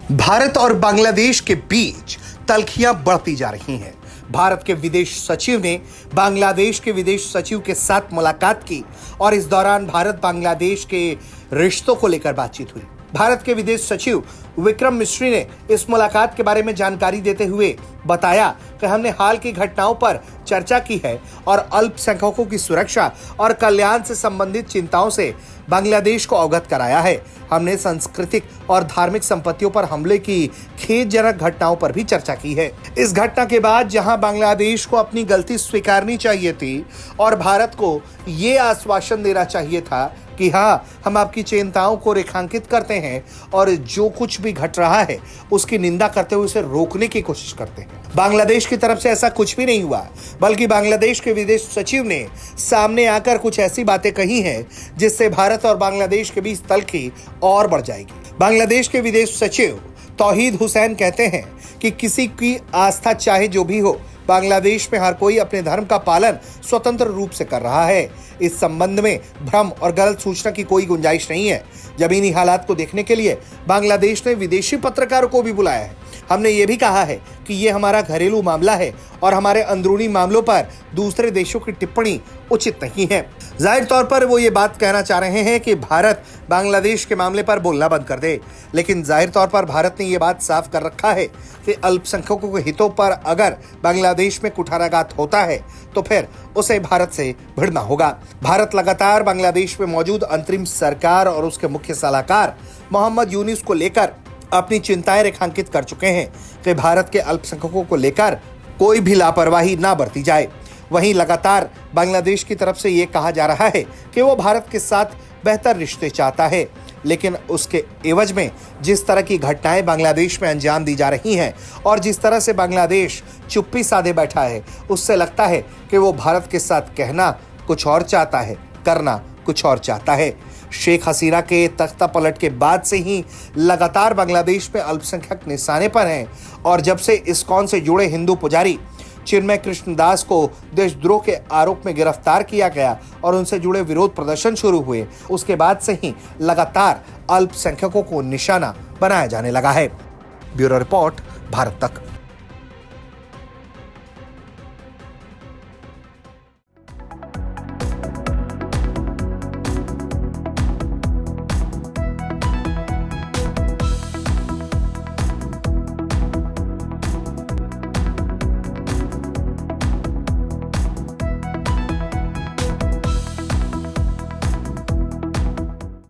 भारत और बांग्लादेश के बीच तल्खियां बढ़ती जा रही हैं। भारत के विदेश सचिव ने बांग्लादेश के विदेश सचिव के साथ मुलाकात की और इस दौरान भारत बांग्लादेश के रिश्तों को लेकर बातचीत हुई। भारत के विदेश सचिव विक्रम मिस्री ने इस मुलाकात के बारे में जानकारी देते हुए बताया कि हमने हाल की घटनाओं पर चर्चा की है और अल्पसंख्यकों की सुरक्षा और कल्याण से संबंधित चिंताओं से बांग्लादेश को अवगत कराया है। हमने सांस्कृतिक और धार्मिक संपत्तियों पर हमले की खेदजनक घटनाओं पर भी चर्चा की है। इस घटना के बाद जहां बांग्लादेश को अपनी गलती स्वीकारनी चाहिए थी और भारत को ये आश्वासन देना चाहिए था कि हाँ, हम आपकी चिंताओं को रेखांकित करते हैं और जो कुछ भी घट रहा है उसकी निंदा करते हुए उसे रोकने की कोशिश करते हैं। बांग्लादेश की तरफ से ऐसा कुछ भी नहीं हुआ, बल्कि बांग्लादेश के विदेश सचिव ने सामने आकर कुछ ऐसी बातें कही हैं जिससे भारत और बांग्लादेश के बीच तल्खी और बढ़ जाएगी। बांग्लादेश के विदेश सचिव तौहीद हुसैन कहते हैं कि किसी की आस्था चाहे जो भी हो, बांग्लादेश में हर कोई अपने धर्म का पालन स्वतंत्र रूप से कर रहा है। इस संबंध में भ्रम और गलत सूचना की कोई गुंजाइश नहीं है। जमीनी हालात को देखने के लिए बांग्लादेश ने विदेशी पत्रकारों को भी बुलाया है। हमने ये भी कहा है कि ये हमारा घरेलू मामला है और हमारे अंदरूनी मामलों पर दूसरे देशों की टिप्पणी उचित नहीं है। जाहिर तौर पर वो ये बात कहना चाह रहे हैं कि भारत बांग्लादेश के मामले पर बोलना बंद कर दे, लेकिन जाहिर तौर पर भारत ने ये बात साफ कर रखा है कि अल्पसंख्यकों के हितों पर अगर बांग्लादेश में कुठाराघात होता है तो फिर उसे भारत से भिड़ना होगा। भारत लगातार बांग्लादेश में मौजूद अंतरिम सरकार और उसके मुख्य सलाहकार मोहम्मद यूनुस को लेकर अपनी चिंताएं रेखांकित कर चुके हैं कि भारत के अल्पसंख्यकों को लेकर कोई भी लापरवाही ना बरती जाए। वहीं लगातार बांग्लादेश की तरफ से ये कहा जा रहा है कि वो भारत के साथ बेहतर रिश्ते चाहता है, लेकिन उसके एवज में जिस तरह की घटनाएं बांग्लादेश में अंजाम दी जा रही हैं और जिस तरह से बांग्लादेश चुप्पी साधे बैठा है, उससे लगता है कि वो भारत के साथ कहना कुछ और चाहता है, करना कुछ और चाहता है। शेख हसीना के तख्ता पलट के बाद से ही लगातार बांग्लादेश में अल्पसंख्यक निशाने पर हैं और जब से इस्कॉन से जुड़े हिंदू पुजारी चिन्मय कृष्णदास को देशद्रोह के आरोप में गिरफ्तार किया गया और उनसे जुड़े विरोध प्रदर्शन शुरू हुए, उसके बाद से ही लगातार अल्पसंख्यकों को निशाना बनाया जाने लगा है। ब्यूरो रिपोर्ट, भारत तक।